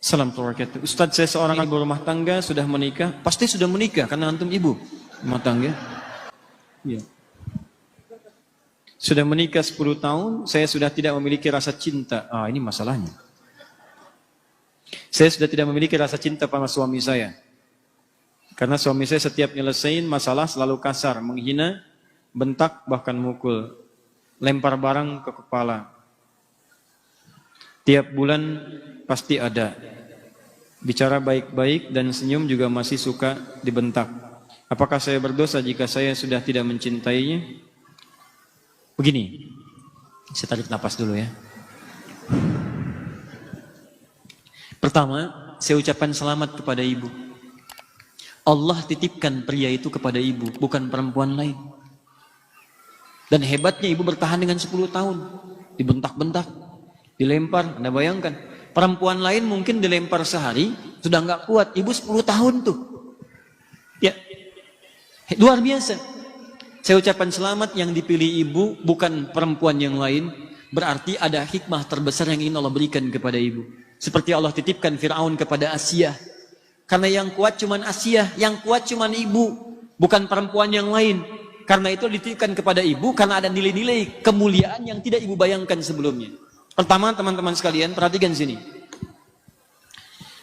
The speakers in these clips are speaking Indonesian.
Assalamualaikum warahmatullahi wabarakatuh. Ustaz, saya seorang ibu rumah tangga, sudah menikah. Pasti sudah menikah karena antum ibu rumah tangga. Iya. Sudah menikah 10 tahun, saya sudah tidak memiliki rasa cinta. Ini masalahnya. Saya sudah tidak memiliki rasa cinta pada suami saya. Karena suami saya setiap nyelesain masalah selalu kasar, menghina, bentak, bahkan mukul. Lempar barang ke kepala. Tiap bulan pasti ada. Bicara baik-baik dan senyum juga masih suka dibentak. Apakah saya berdosa jika saya sudah tidak mencintainya? Begini, saya tarik napas dulu ya. Pertama, saya ucapkan selamat kepada ibu. Allah titipkan pria itu kepada ibu, bukan perempuan lain. Dan hebatnya ibu bertahan dengan 10 tahun. Dibentak-bentak, dilempar, Anda bayangkan. Perempuan lain mungkin dilempar sehari, sudah nggak kuat. Ibu 10 tahun tuh. Ya, luar biasa. Saya ucapkan selamat, yang dipilih ibu bukan perempuan yang lain. Berarti ada hikmah terbesar yang ingin Allah berikan kepada ibu. Seperti Allah titipkan Fir'aun kepada Asia. Karena yang kuat cuman Asia, yang kuat cuman ibu, bukan perempuan yang lain. Karena itu dititipkan kepada ibu, karena ada nilai-nilai kemuliaan yang tidak ibu bayangkan sebelumnya. Pertama, teman-teman sekalian, perhatikan sini.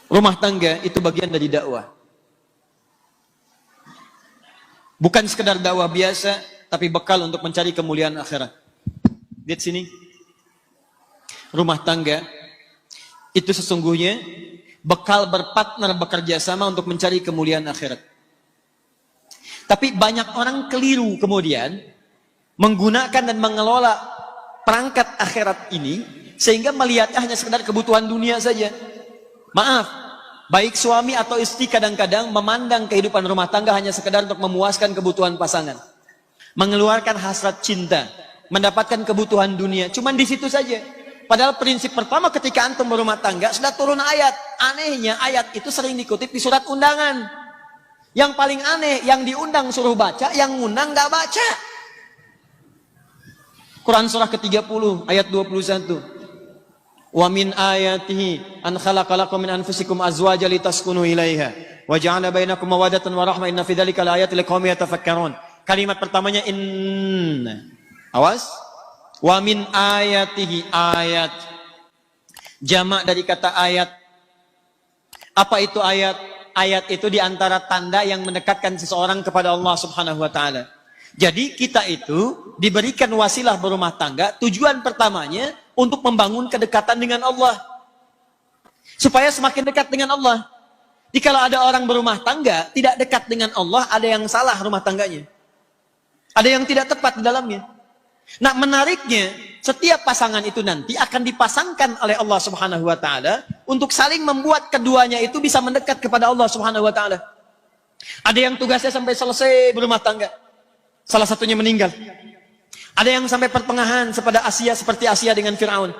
Rumah tangga itu bagian dari dakwah. Bukan sekedar dakwah biasa, tapi bekal untuk mencari kemuliaan akhirat. Lihat sini. Rumah tangga itu sesungguhnya bekal berpartner bekerja sama untuk mencari kemuliaan akhirat. Tapi banyak orang keliru kemudian menggunakan dan mengelola perangkat akhirat ini sehingga melihatnya hanya sekedar kebutuhan dunia saja. Maaf, baik suami atau istri kadang-kadang memandang kehidupan rumah tangga hanya sekedar untuk memuaskan kebutuhan pasangan, mengeluarkan hasrat cinta, mendapatkan kebutuhan dunia. Cuman di situ saja. Padahal prinsip pertama ketika antum berumah tangga sudah turun ayat. Anehnya ayat itu sering dikutip di surat undangan. Yang paling aneh, yang diundang suruh baca, yang ngundang nggak baca. Quran surah ke-30 ayat 21. Wa min ayatihi an khalaqalakum min anfusikum azwajan litaskunu ilaiha wa ja'ala bainakum mawaddatan wa rahmah inna fi dzalika laayatin liqaumin yatafakkarun. Kalimat pertamanya inna. Awas. Wa min ayatihi, ayat. Jamak dari kata ayat. Apa itu ayat? Ayat itu diantara tanda yang mendekatkan seseorang kepada Allah Subhanahu wa ta'ala. Jadi kita itu diberikan wasilah berumah tangga, tujuan pertamanya untuk membangun kedekatan dengan Allah. Supaya semakin dekat dengan Allah. Jadi kalau ada orang berumah tangga, tidak dekat dengan Allah, ada yang salah rumah tangganya. Ada yang tidak tepat di dalamnya. Nah, menariknya, setiap pasangan itu nanti akan dipasangkan oleh Allah Subhanahu wa ta'ala untuk saling membuat keduanya itu bisa mendekat kepada Allah Subhanahu wa ta'ala. Ada yang tugasnya sampai selesai berumah tangga, salah satunya meninggal. Ada yang sampai pertengahan seperti Asia dengan Fir'aun.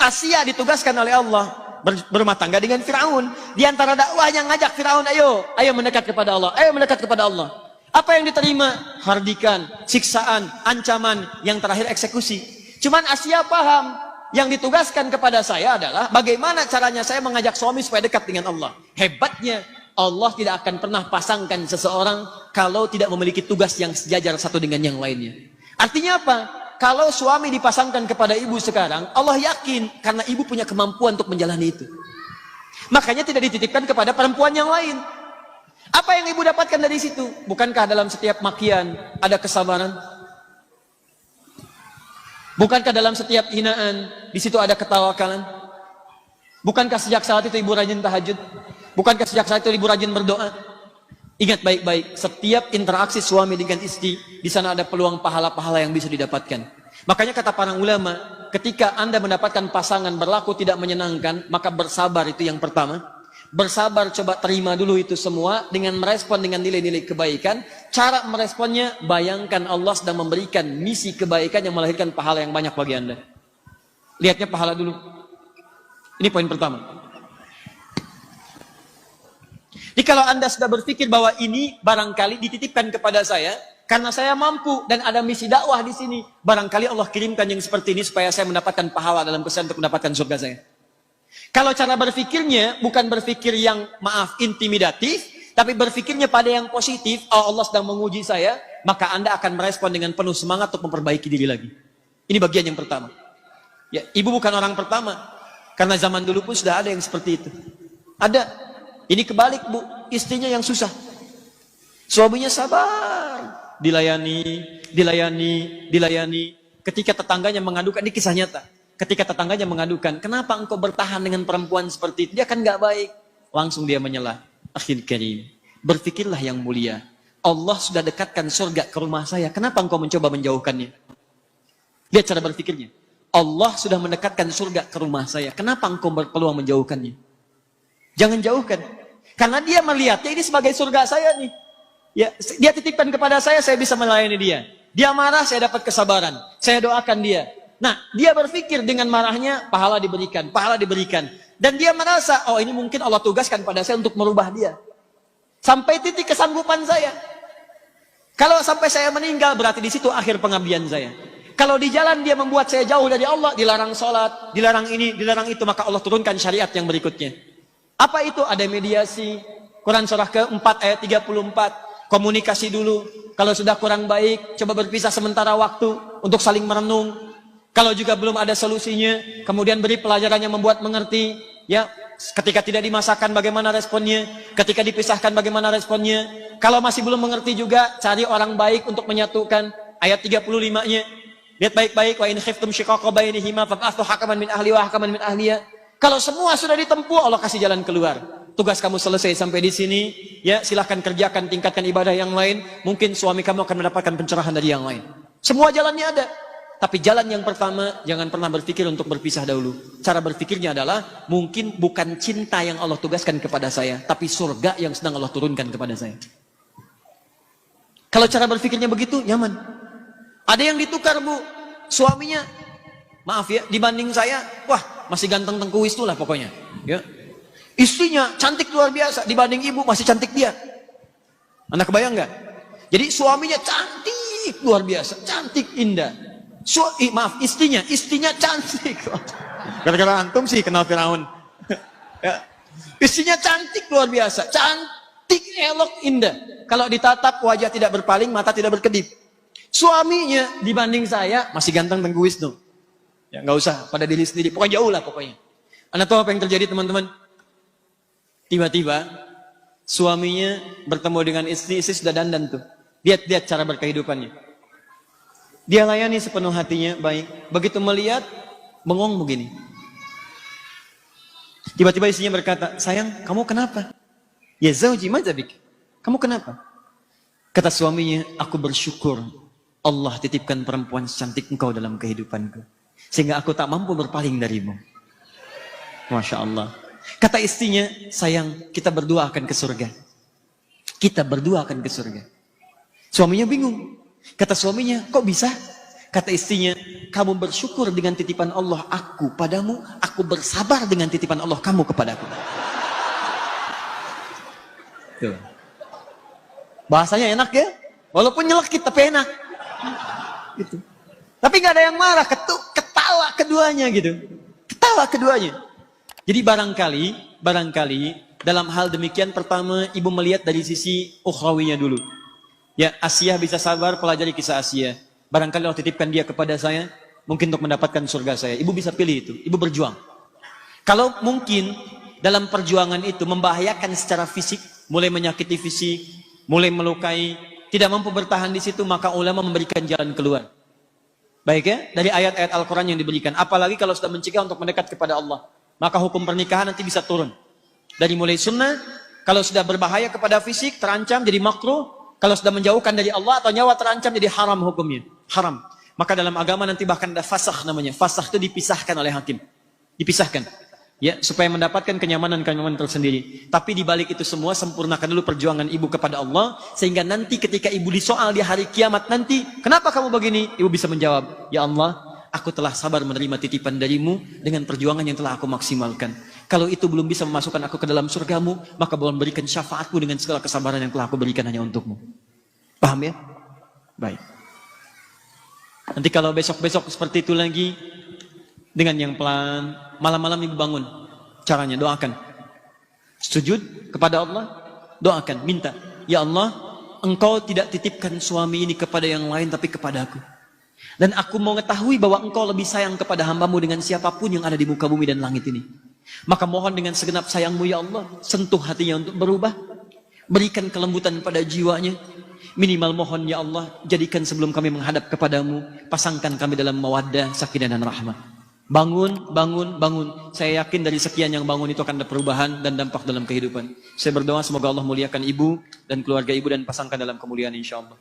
Asia ditugaskan oleh Allah berumah tangga dengan Fir'aun. Di antara dakwahnya ngajak Fir'aun, ayo mendekat kepada Allah, ayo mendekat kepada Allah. Apa yang diterima? Hardikan, siksaan, ancaman, yang terakhir eksekusi. Cuman Asia paham, yang ditugaskan kepada saya adalah bagaimana caranya saya mengajak suami supaya dekat dengan Allah. Hebatnya, Allah tidak akan pernah pasangkan seseorang kalau tidak memiliki tugas yang sejajar satu dengan yang lainnya. Artinya apa? Kalau suami dipasangkan kepada ibu sekarang, Allah yakin karena ibu punya kemampuan untuk menjalani itu. Makanya tidak dititipkan kepada perempuan yang lain. Apa yang ibu dapatkan dari situ? Bukankah dalam setiap makian ada kesabaran? Bukankah dalam setiap hinaan di situ ada ketawakalan? Bukankah sejak saat itu ibu rajin tahajud? Bukankah sejak saat itu ibu rajin berdoa? Ingat baik-baik, setiap interaksi suami dengan istri, di sana ada peluang pahala-pahala yang bisa didapatkan. Makanya kata para ulama, ketika Anda mendapatkan pasangan berlaku tidak menyenangkan, maka bersabar, itu yang pertama. Bersabar, coba terima dulu itu semua dengan merespon dengan nilai-nilai kebaikan. Cara meresponnya, bayangkan Allah sedang memberikan misi kebaikan yang melahirkan pahala yang banyak bagi Anda. Lihatnya pahala dulu. Ini poin pertama. Jadi kalau Anda sudah berpikir bahwa ini barangkali dititipkan kepada saya karena saya mampu dan ada misi dakwah di sini, barangkali Allah kirimkan yang seperti ini supaya saya mendapatkan pahala dalam kesan untuk mendapatkan surga saya. Kalau cara berpikirnya bukan berpikir yang maaf intimidatif, tapi berpikirnya pada yang positif, oh Allah sedang menguji saya, maka Anda akan merespon dengan penuh semangat untuk memperbaiki diri lagi. Ini bagian yang pertama. Ya, ibu bukan orang pertama, karena zaman dulu pun sudah ada yang seperti itu. Ada. Ini kebalik bu, istrinya yang susah, suaminya sabar, dilayani. Ketika tetangganya mengadukan, ini kisah nyata. Ketika tetangganya mengadukan, kenapa engkau bertahan dengan perempuan seperti itu? Dia kan nggak baik. Langsung dia menyelah. Akhil karim, berpikirlah yang mulia. Allah sudah dekatkan surga ke rumah saya. Kenapa engkau mencoba menjauhkannya? Lihat cara berpikirnya. Allah sudah mendekatkan surga ke rumah saya. Kenapa engkau berpeluang menjauhkannya? Jangan jauhkan. Karena dia melihatnya ini sebagai surga saya nih. Ya, dia titipkan kepada saya bisa melayani dia. Dia marah, saya dapat kesabaran. Saya doakan dia. Nah, dia berpikir dengan marahnya, pahala diberikan. Dan dia merasa, oh ini mungkin Allah tugaskan pada saya untuk merubah dia. Sampai titik kesanggupan saya. Kalau sampai saya meninggal, berarti di situ akhir pengabdian saya. Kalau di jalan dia membuat saya jauh dari Allah, dilarang sholat, dilarang ini, dilarang itu, maka Allah turunkan syariat yang berikutnya. Apa itu? Ada mediasi. Quran surah ke-4 ayat 34. Komunikasi dulu. Kalau sudah kurang baik, coba berpisah sementara waktu untuk saling merenung. Kalau juga belum ada solusinya, kemudian beri pelajaran yang membuat mengerti. Ya, ketika tidak dimasakkan bagaimana responnya, ketika dipisahkan bagaimana responnya. Kalau masih belum mengerti juga, cari orang baik untuk menyatukan. Ayat 35-nya. Lihat baik-baik, wa in khiftum shiqaqa bainihima fab'athu hakaman min ahli wa hakaman min ahliya. Kalau semua sudah ditempuh, Allah kasih jalan keluar. Tugas kamu selesai sampai di sini, ya silahkan kerjakan, tingkatkan ibadah yang lain. Mungkin suami kamu akan mendapatkan pencerahan dari yang lain. Semua jalannya ada. Tapi jalan yang pertama, jangan pernah berpikir untuk berpisah dahulu. Cara berpikirnya adalah, mungkin bukan cinta yang Allah tugaskan kepada saya, tapi surga yang sedang Allah turunkan kepada saya. Kalau cara berpikirnya begitu, nyaman. Ada yang ditukar bu, suaminya, maaf ya, dibanding saya, wah masih ganteng tengkuis tuh lah pokoknya. Ya. Istrinya cantik luar biasa, dibanding ibu masih cantik dia. Anda kebayang nggak? Jadi suaminya cantik luar biasa, cantik indah. Istrinya cantik. Gara-gara antum sih kenal Firaun. Ya. Istrinya cantik luar biasa, cantik, elok, indah. Kalau ditatap wajah tidak berpaling, mata tidak berkedip. Suaminya dibanding saya masih ganteng tengguis tuh. Ya nggak usah pada diri sendiri, pokoknya jauh lah pokoknya. Anda tahu apa yang terjadi teman-teman? Tiba-tiba suaminya bertemu dengan istri sudah dandan tuh. Lihat cara berkehidupannya. Dia layani sepenuh hatinya, baik. Begitu melihat, bengong begini. Tiba-tiba istrinya berkata, sayang, kamu kenapa? Ya zauji madzabik. Kamu kenapa? Kata suaminya, aku bersyukur Allah titipkan perempuan secantik engkau dalam kehidupanku. Sehingga aku tak mampu berpaling darimu. Masya Allah. Kata istrinya, sayang, kita berdua akan ke surga. Kita berdua akan ke surga. Suaminya bingung. Kata suaminya, kok bisa? Kata istrinya, kamu bersyukur dengan titipan Allah aku padamu, aku bersabar dengan titipan Allah kamu kepadaku. Tuh. Bahasanya enak ya? Walaupun nyelekit tapi enak. Gitu. Tapi nggak ada yang marah, ketawa keduanya gitu. Ketawa keduanya. Jadi barangkali dalam hal demikian pertama ibu melihat dari sisi ukhrawinya dulu. Ya, Asia bisa sabar, pelajari kisah Asia. Barangkali Allah titipkan dia kepada saya, mungkin untuk mendapatkan surga saya. Ibu bisa pilih itu, ibu berjuang. Kalau mungkin dalam perjuangan itu membahayakan secara fisik, mulai menyakiti fisik, mulai melukai, tidak mampu bertahan di situ, maka ulama memberikan jalan keluar. Baik ya, dari ayat-ayat Al-Quran yang diberikan. Apalagi kalau sudah mencegah untuk mendekat kepada Allah, maka hukum pernikahan nanti bisa turun. Dari mulai sunnah, kalau sudah berbahaya kepada fisik, terancam jadi makruh. Kalau sudah menjauhkan dari Allah atau nyawa terancam jadi haram hukumnya. Haram. Maka dalam agama nanti bahkan ada fasakh namanya. Fasakh itu dipisahkan oleh hakim. Dipisahkan. Ya, supaya mendapatkan kenyamanan tersendiri. Tapi di balik itu semua sempurnakan dulu perjuangan ibu kepada Allah sehingga nanti ketika ibu disoal di hari kiamat nanti, kenapa kamu begini? Ibu bisa menjawab, ya Allah, aku telah sabar menerima titipan darimu dengan perjuangan yang telah aku maksimalkan. Kalau itu belum bisa memasukkan aku ke dalam surgamu, maka boleh berikan syafaatku dengan segala kesabaran yang telah aku berikan hanya untukmu. Paham ya? Baik. Nanti kalau besok-besok seperti itu lagi, dengan yang pelan, malam-malam ibu bangun. Caranya doakan. Sujud kepada Allah, doakan, minta. Ya Allah, Engkau tidak titipkan suami ini kepada yang lain tapi kepada aku. Dan aku mau mengetahui bahwa Engkau lebih sayang kepada hambamu dengan siapapun yang ada di muka bumi dan langit ini. Maka mohon dengan segenap sayangmu ya Allah, sentuh hatinya untuk berubah. Berikan kelembutan pada jiwanya. Minimal mohon ya Allah, jadikan sebelum kami menghadap kepadamu, pasangkan kami dalam mawaddah, sakinah dan rahmah. Bangun, bangun, bangun. Saya yakin dari sekian yang bangun itu akan ada perubahan dan dampak dalam kehidupan. Saya berdoa semoga Allah muliakan ibu dan keluarga ibu dan pasangkan dalam kemuliaan insya Allah.